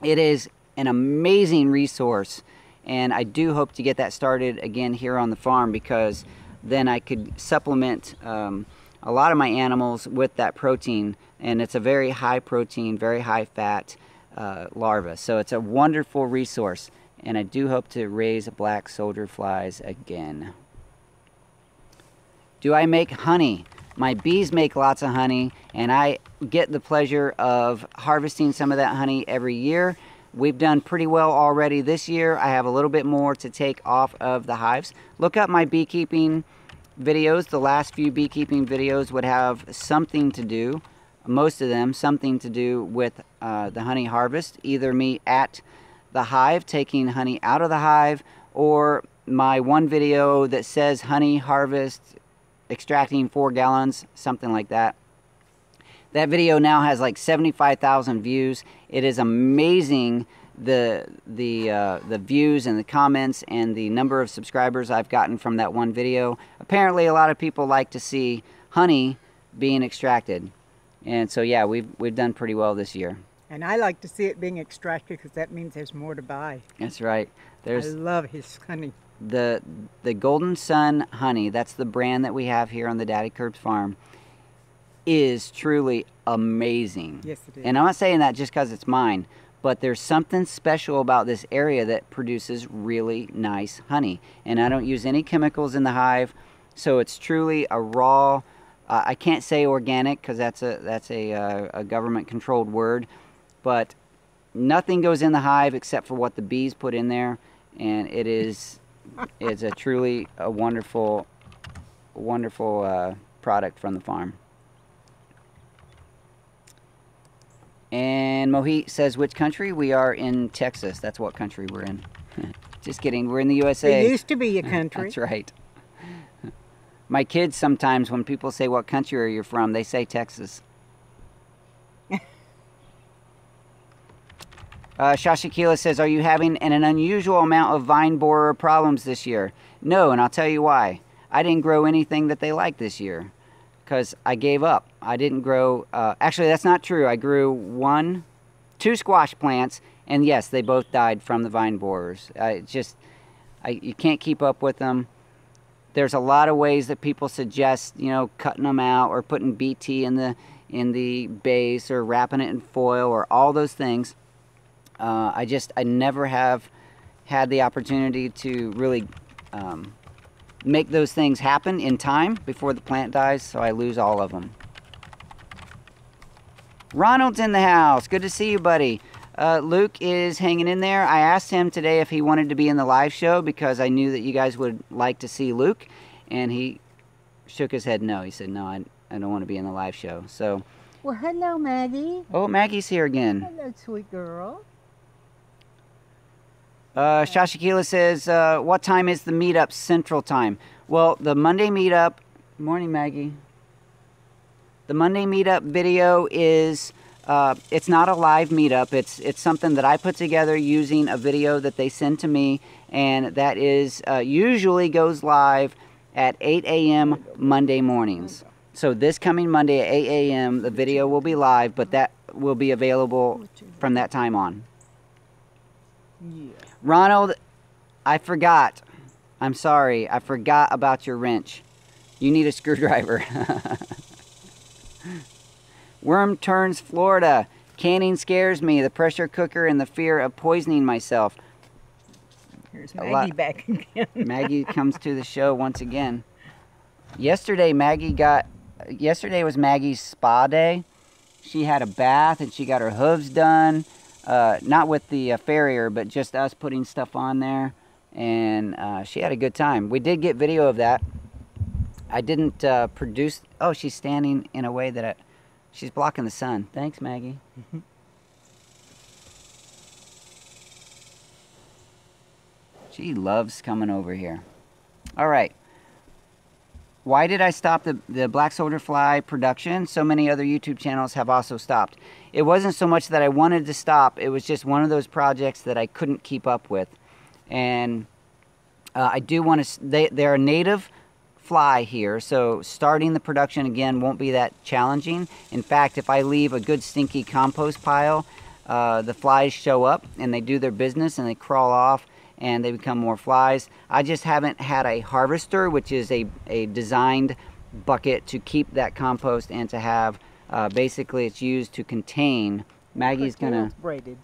It is an amazing resource, and I do hope to get that started again here on the farm, because then I could supplement a lot of my animals with that protein, and it's a very high protein, very high fat larva. So it's a wonderful resource, and I do hope to raise black soldier flies again. Do I make honey? My bees make lots of honey, and I get the pleasure of harvesting some of that honey every year. We've done pretty well already this year. I have a little bit more to take off of the hives. Look up my beekeeping videos. The last few beekeeping videos would have something to do, most of them, something to do with the honey harvest. Either me at the hive taking honey out of the hive, or my one video that says honey harvest, extracting 4 gallons, something like that. That video now has like 75,000 views. It is amazing the views and the comments and the number of subscribers I've gotten from that one video. Apparently, a lot of people like to see honey being extracted, and so yeah, we've done pretty well this year. And I like to see it being extracted because that means there's more to buy. That's right. I love his honey. The Golden Sun honey. That's the brand that we have here on the Daddykirbs farm. Is truly amazing. Yes, it is. And I'm not saying that just because it's mine, but there's something special about this area that produces really nice honey. And I don't use any chemicals in the hive, so it's truly a raw. I can't say organic because that's a government-controlled word, but nothing goes in the hive except for what the bees put in there, and it's a truly a wonderful product from the farm. And Mohit says, which country? We are in Texas. That's what country we're in. Just kidding. We're in the USA. It used to be a country. That's right. My kids sometimes, when people say, what country are you from? They say Texas. Shashikila says, are you having an unusual amount of vine borer problems this year? No, and I'll tell you why. I didn't grow anything that they like this year because I gave up. I didn't grow, actually that's not true. I grew two squash plants, and yes, they both died from the vine borers. You can't keep up with them. There's a lot of ways that people suggest, cutting them out or putting BT in the base or wrapping it in foil or all those things. I never have had the opportunity to really make those things happen in time before the plant dies, so I lose all of them. Ronald's in the house. Good to see you, buddy. Luke is hanging in there. I asked him today if he wanted to be in the live show because I knew that you guys would like to see Luke, and he shook his head no. He said, no, I don't want to be in the live show. So, well, hello, Maggie. Oh, Maggie's here again. Hello, sweet girl. Shashikila says, what time is the meetup Central Time? Well, the Monday meetup, morning Maggie. The Monday meetup video is, it's not a live meetup. It's something that I put together using a video that they send to me, and that is usually goes live at 8 a.m. Monday mornings. So this coming Monday at 8 a.m. the video will be live, but that will be available from that time on. Yeah. Ronald, I forgot. I'm sorry. I forgot about your wrench. You need a screwdriver. Worm Turns, Florida. Canning scares me. The pressure cooker and the fear of poisoning myself. Here's Maggie back again. Maggie comes to the show once again. Yesterday was Maggie's spa day. She had a bath and she got her hooves done. Not with the farrier, but just us putting stuff on there. And she had a good time. We did get video of that. I didn't produce... Oh, she's standing in a way that she's blocking the sun. Thanks, Maggie. She loves coming over here. All right. Why did I stop the black soldier fly production? So many other YouTube channels have also stopped. It wasn't so much that I wanted to stop. It was just one of those projects that I couldn't keep up with. And I do want to... They're a native fly here, so starting the production again won't be that challenging. In fact, if I leave a good stinky compost pile, the flies show up and they do their business and they crawl off and they become more flies. I just haven't had a harvester, which is a designed bucket to keep that compost and to have, basically it's used to contain. Maggie's gonna... braided.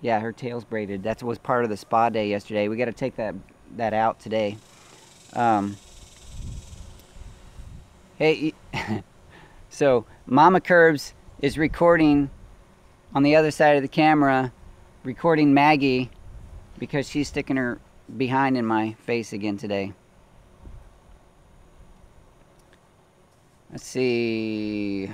Yeah, her tail's braided. That was part of the spa day yesterday. We got to take that out today. Hey, so Mama Kirbs is recording on the other side of the camera, recording Maggie because she's sticking her behind in my face again today. Let's see.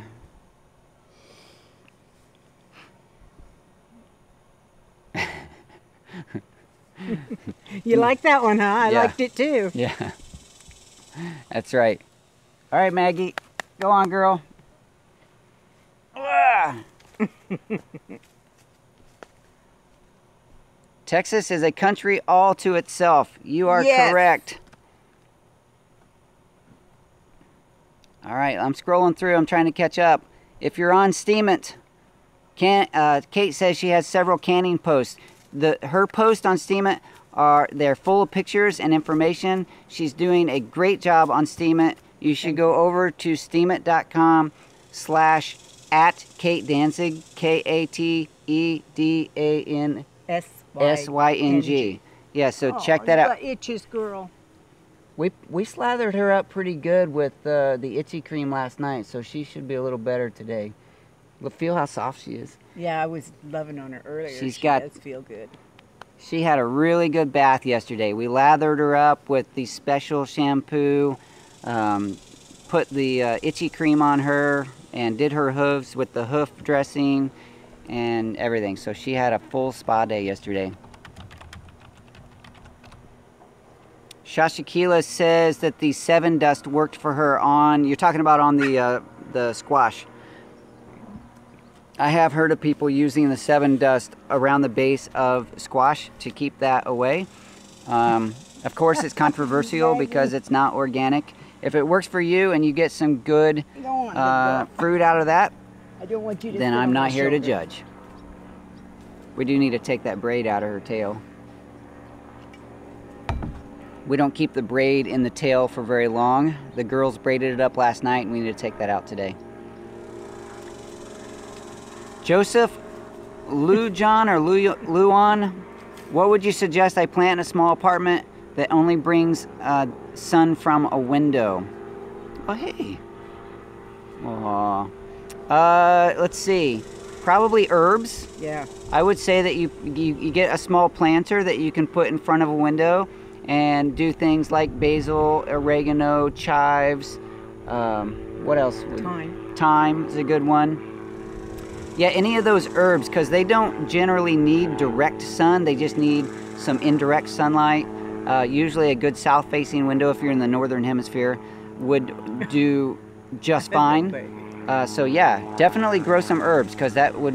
You like that one, huh? I Yeah. liked it too. Yeah, that's right. All right, Maggie, go on, girl. Texas is a country all to itself. You are Yes. correct. All right, I'm scrolling through. I'm trying to catch up. If you're on Steam It, Kate says she has several canning posts. Her posts on Steam It they're full of pictures and information. She's doing a great job on Steam It. You should go over to steamit.com/@Kate Danzig, KateDanSyng. Yeah, so check that out. You got itches, girl. We slathered her up pretty good with the itchy cream last night, so she should be a little better today. But feel how soft she is. Yeah, I was loving on her earlier. She does feel good. She had a really good bath yesterday. We lathered her up with the special shampoo, put the itchy cream on her, and did her hooves with the hoof dressing and everything. So she had a full spa day yesterday. Shashakila says that the 7 Dust worked for her on, you're talking about on the squash. I have heard of people using the 7 Dust around the base of squash to keep that away. Of course, it's controversial because it's not organic. If it works for you and you get some good fruit out of that, I don't want you to then I'm not here to judge. We do need to take that braid out of her tail. We don't keep the braid in the tail for very long. The girls braided it up last night and we need to take that out today. Joseph Lujan or Luan, what would you suggest I plant in a small apartment that only brings sun from a window? Oh, hey. Aww. Let's see. Probably herbs. Yeah. I would say that you get a small planter that you can put in front of a window and do things like basil, oregano, chives. What else? Thyme. Thyme is a good one. Yeah, any of those herbs, because they don't generally need direct sun. They just need some indirect sunlight. Usually a good south-facing window, if you're in the northern hemisphere, would do just fine. So yeah, definitely grow some herbs, because that would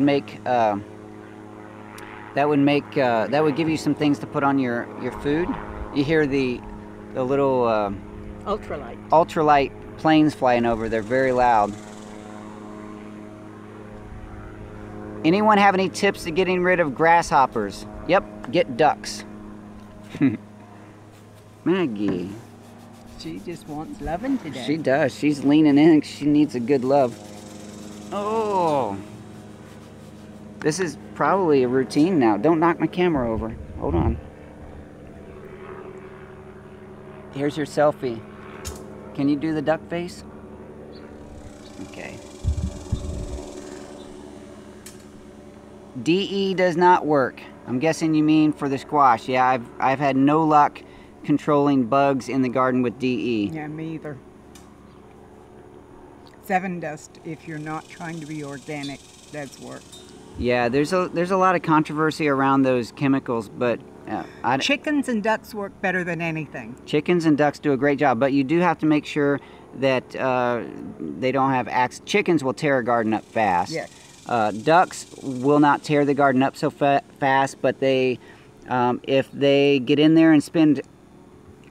give you some things to put on your food. You hear the little ultralight planes flying over. They're very loud. Anyone have any tips to getting rid of grasshoppers? Yep, get ducks. Maggie. She just wants loving today. She does. She's leaning in. She needs a good love. Oh. This is probably a routine now. Don't knock my camera over. Hold on. Here's your selfie. Can you do the duck face? Okay. DE does not work. I'm guessing you mean for the squash. Yeah, I've had no luck controlling bugs in the garden with DE. Yeah, me either. 7 Dust, if you're not trying to be organic, does work. Yeah, there's a lot of controversy around those chemicals, but chickens and ducks work better than anything. Chickens and ducks do a great job, but you do have to make sure that they don't have chickens will tear a garden up fast. Yes. Ducks will not tear the garden up so fast, but they, if they get in there and spend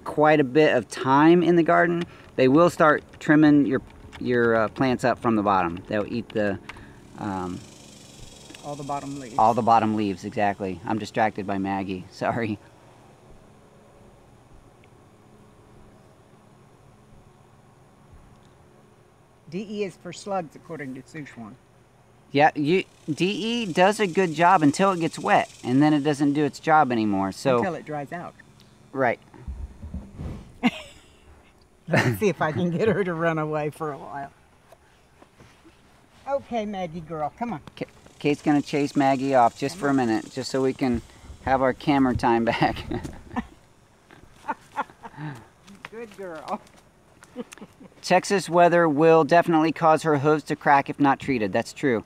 quite a bit of time in the garden, they will start trimming your plants up from the bottom. They'll eat the all the bottom leaves. All the bottom leaves, exactly. I'm distracted by Maggie. Sorry. DE is for slugs, according to Sichuan. Yeah, DE does a good job until it gets wet, and then it doesn't do its job anymore. So until it dries out. Right. Let's see if I can get her to run away for a while. Okay, Maggie girl, come on. Kate's gonna chase Maggie off just for a minute, just so we can have our camera time back. Good girl. Texas weather will definitely cause her hooves to crack if not treated. That's true.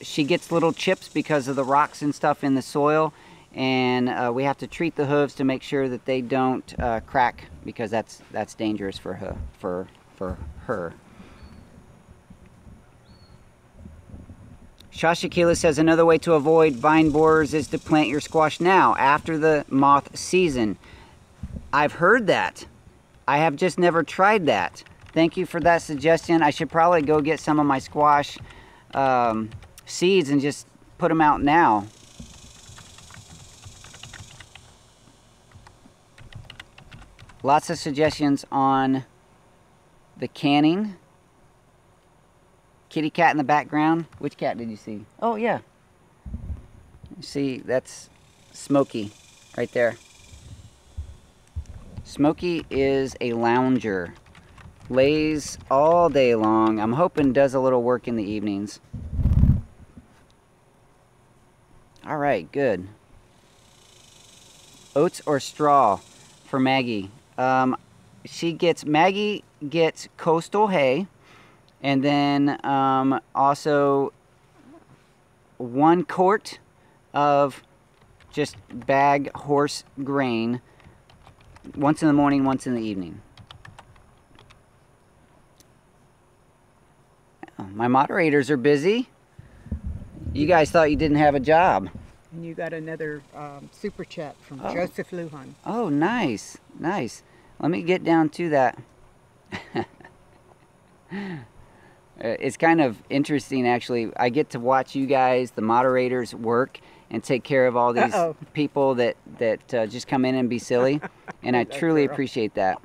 She gets little chips because of the rocks and stuff in the soil, and we have to treat the hooves to make sure that they don't crack, because that's dangerous for her. Shasha Keela says another way to avoid vine borers is to plant your squash now, after the moth season. I've heard that. I have just never tried that. Thank you for that suggestion. I should probably go get some of my squash seeds and just put them out now. Lots of suggestions on the canning. Kitty cat in the background. Which cat did you see? Oh, yeah. You see, that's Smokey right there. Smokey is a lounger. Lays all day long. I'm hoping does a little work in the evenings. All right, good. Oats or straw for Maggie. Maggie gets coastal hay, and then also 1 quart of just bag horse grain, once in the morning, once in the evening. My moderators are busy. You guys thought you didn't have a job. And you got another super chat from Joseph Lujan. Oh, nice, nice. Let me get down to that. It's kind of interesting, actually. I get to watch you guys, the moderators, work and take care of all these people that just come in and be silly. And I truly appreciate that.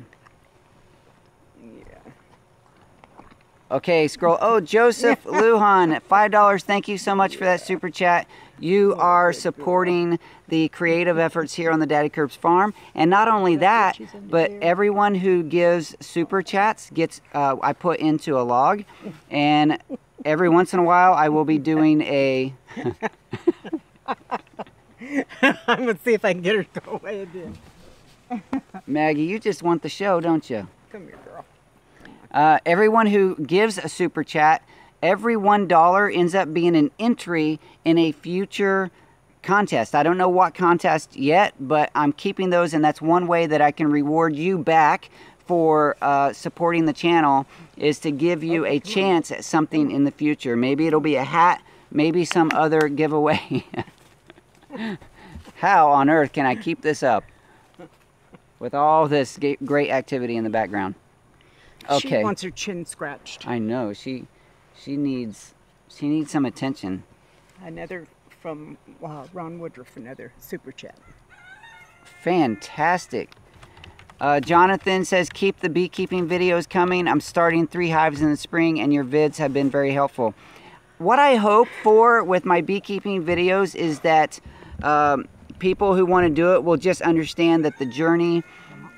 Okay, scroll. Oh, Joseph Lujan, $5. Thank you so much for that super chat. You are supporting the creative efforts here on the Daddykirbs farm. And not only that, but everyone who gives super chats gets, I put into a log. And every once in a while, I will be doing a... I'm going to see if I can get her to go away again. Maggie, you just want the show, don't you? Come here, girl. Everyone who gives a super chat, every $1 ends up being an entry in a future contest. I don't know what contest yet, but I'm keeping those, and that's one way that I can reward you back for supporting the channel, is to give you a chance at something in the future. Maybe it'll be a hat, maybe some other giveaway. How on earth can I keep this up with all this great activity in the background? Okay. She wants her chin scratched. I know. She needs some attention. Another from Ron Woodruff, another super chat. Fantastic. Jonathan says, keep the beekeeping videos coming. I'm starting 3 hives in the spring, and your vids have been very helpful. What I hope for with my beekeeping videos is that people who want to do it will just understand that the journey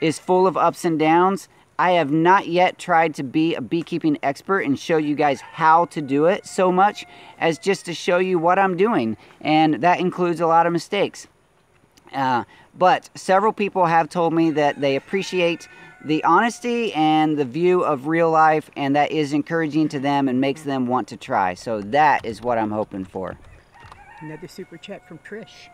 is full of ups and downs. I have not yet tried to be a beekeeping expert and show you guys how to do it so much as just to show you what I'm doing. And that includes a lot of mistakes. But several people have told me that they appreciate the honesty and the view of real life, and that is encouraging to them and makes them want to try. So that is what I'm hoping for. Another super chat from Trish.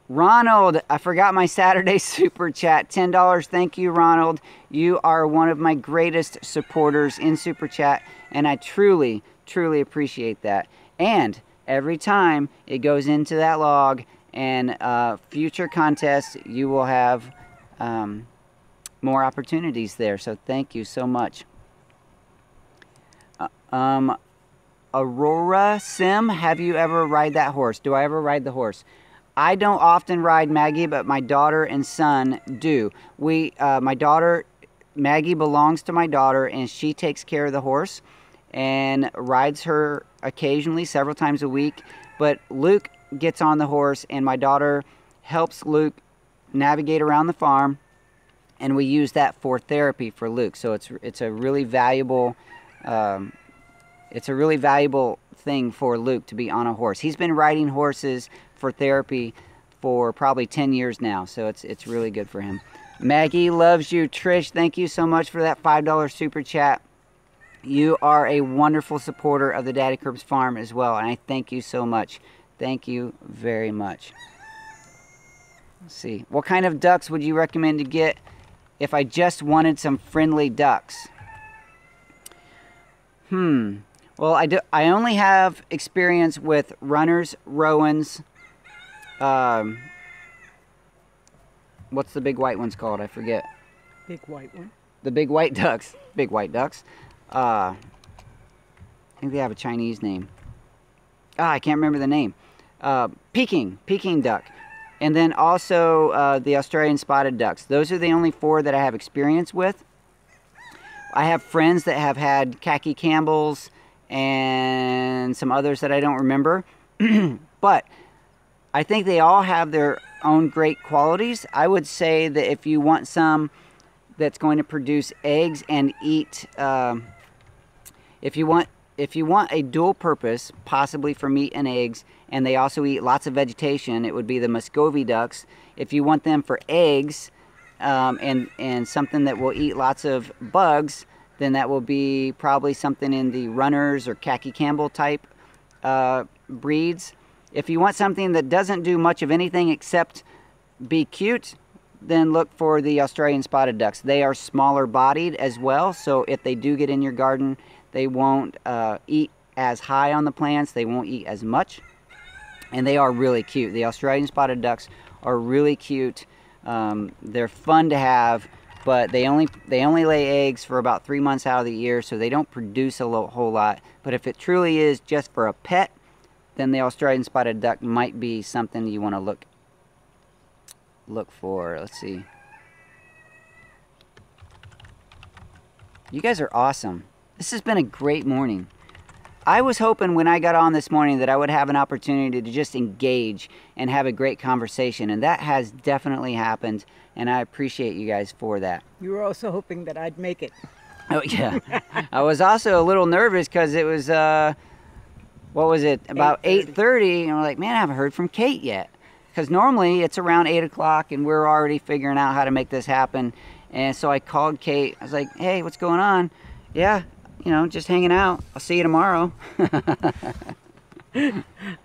Ronald, I forgot my Saturday super chat. $10. Thank you, Ronald. You are one of my greatest supporters in super chat, and I truly, truly appreciate that. And every time it goes into that log and future contests, you will have more opportunities there. So thank you so much. Aurora Sim, have you ever ride that horse? Do I ever ride the horse? I don't often ride Maggie, but my daughter and son do. My daughter, Maggie, belongs to my daughter, and she takes care of the horse and rides her occasionally, several times a week. But Luke gets on the horse, and my daughter helps Luke navigate around the farm, and we use that for therapy for Luke. So it's a really valuable thing for Luke to be on a horse. He's been riding horses for therapy for probably 10 years now, so it's really good for him. Maggie loves you. Trish, thank you so much for that $5 super chat. You are a wonderful supporter of the Daddykirbs farm as well, and I thank you so much. Thank you very much. Let's see. What kind of ducks would you recommend to get if I just wanted some friendly ducks? Well, I only have experience with runners, Rowans. What's the big white ones called? I forget. Big white one. The big white ducks. Big white ducks. I think they have a Chinese name. I can't remember the name. Peking duck. And then also the Australian spotted ducks. Those are the only 4 that I have experience with. I have friends that have had khaki Campbells and some others that I don't remember. But I think they all have their own great qualities. I would say that if you want some that's going to produce eggs and eat, if you want a dual purpose, possibly for meat and eggs, and they also eat lots of vegetation, it would be the Muscovy ducks. If you want them for eggs and something that will eat lots of bugs, then that will be probably something in the runners or khaki Campbell type breeds. If you want something that doesn't do much of anything except be cute, then look for the Australian spotted ducks. They are smaller bodied as well, so if they do get in your garden, they won't eat as high on the plants, they won't eat as much, and they are really cute. The Australian spotted ducks are really cute. They're fun to have, but they only lay eggs for about 3 months out of the year, so they don't produce a whole lot. But if it truly is just for a pet, then the Australian spotted duck might be something you want to look for. Let's see. You guys are awesome. This has been a great morning. I was hoping when I got on this morning that I would have an opportunity to just engage and have a great conversation, and that has definitely happened, and I appreciate you guys for that. You were also hoping that I'd make it. Oh, yeah. I was also a little nervous because it was, what was it, about 8:30, and I'm like, man, I haven't heard from Kate yet. Because normally it's around 8 o'clock, and we're already figuring out how to make this happen. And so I called Kate. I was like, hey, what's going on? Yeah, you know, just hanging out. I'll see you tomorrow.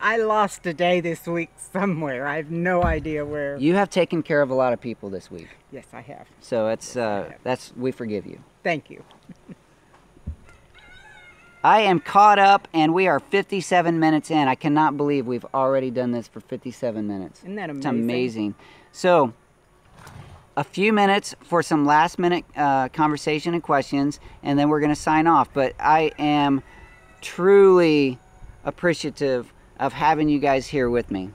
I lost a day this week somewhere. I have no idea where. You have taken care of a lot of people this week. Yes, I have. So it's we forgive you. Thank you. I am caught up, and we are 57 minutes in. I cannot believe we've already done this for 57 minutes. Isn't that amazing? It's amazing. So, a few minutes for some last-minute conversation and questions, and then we're going to sign off. But I am truly appreciative of having you guys here with me.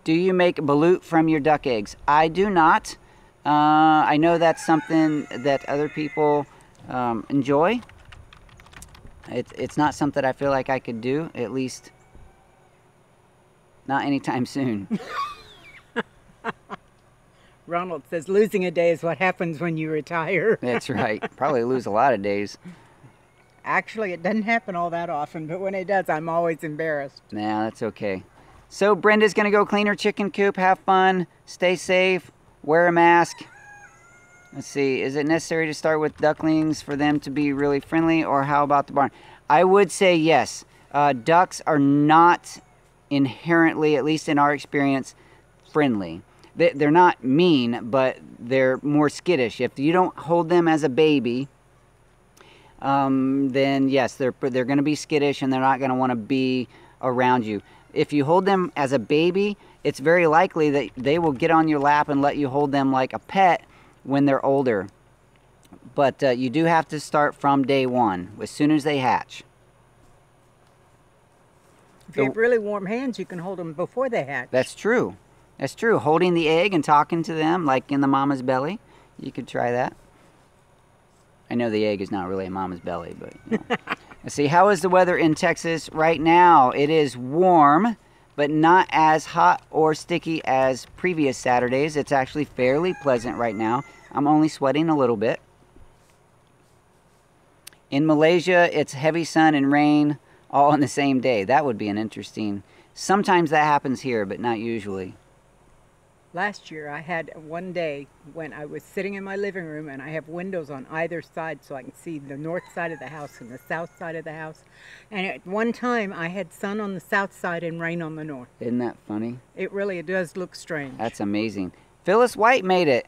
Do you make balut from your duck eggs? I do not. I know that's something that other people enjoy. It's not something I feel like I could do, at least not anytime soon. Ronald says losing a day is what happens when you retire. That's right. Probably lose a lot of days. Actually, it doesn't happen all that often, but when it does, I'm always embarrassed. Nah, that's okay. So Brenda's going to go clean her chicken coop, have fun, stay safe, wear a mask. Let's see, is it necessary to start with ducklings for them to be really friendly, or how about the barn? I would say yes. Ducks are not inherently, at least in our experience, friendly. They're not mean, but they're more skittish. If you don't hold them as a baby, then yes, they're going to be skittish, and they're not going to want to be around you. If you hold them as a baby, it's very likely that they will get on your lap and let you hold them like a pet when they're older. But you do have to start from day one, as soon as they hatch. If you have really warm hands, you can hold them before they hatch. That's true. That's true. Holding the egg and talking to them like in the mama's belly. You could try that. I know the egg is not really a mama's belly, but you know. Let's see, how is the weather in Texas right now? It is warm, but not as hot or sticky as previous Saturdays. It's actually fairly pleasant right now. I'm only sweating a little bit. In Malaysia, it's heavy sun and rain all on the same day. That would be an interesting... Sometimes that happens here, but not usually. Last year, I had one day when I was sitting in my living room, and I have windows on either side so I can see the north side of the house and the south side of the house. And at one time, I had sun on the south side and rain on the north. Isn't that funny? It really does look strange. That's amazing. Phyllis White made it.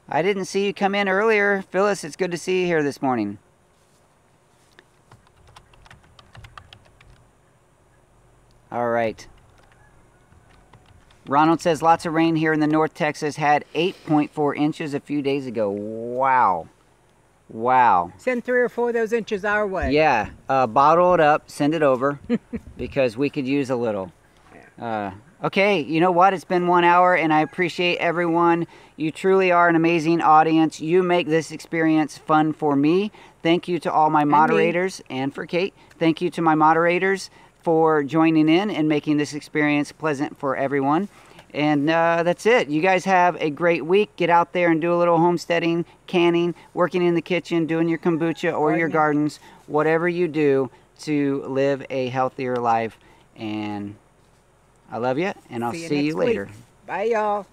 I didn't see you come in earlier. Phyllis, it's good to see you here this morning. All right. Ronald says lots of rain here in the North Texas. Had 8.4 inches a few days ago. Wow. Wow. Send 3 or 4 of those inches our way. Yeah. Bottle it up. Send it over because we could use a little. Okay, you know what? It's been 1 hour, and I appreciate everyone. You truly are an amazing audience. You make this experience fun for me. Thank you to all my moderators and for Kate. Thank you to my moderators for joining in and making this experience pleasant for everyone. And that's it. You guys have a great week. Get out there and do a little homesteading, canning, working in the kitchen, doing your kombucha or your gardens, whatever you do to live a healthier life. And I love you, and I'll see you later. Bye, y'all.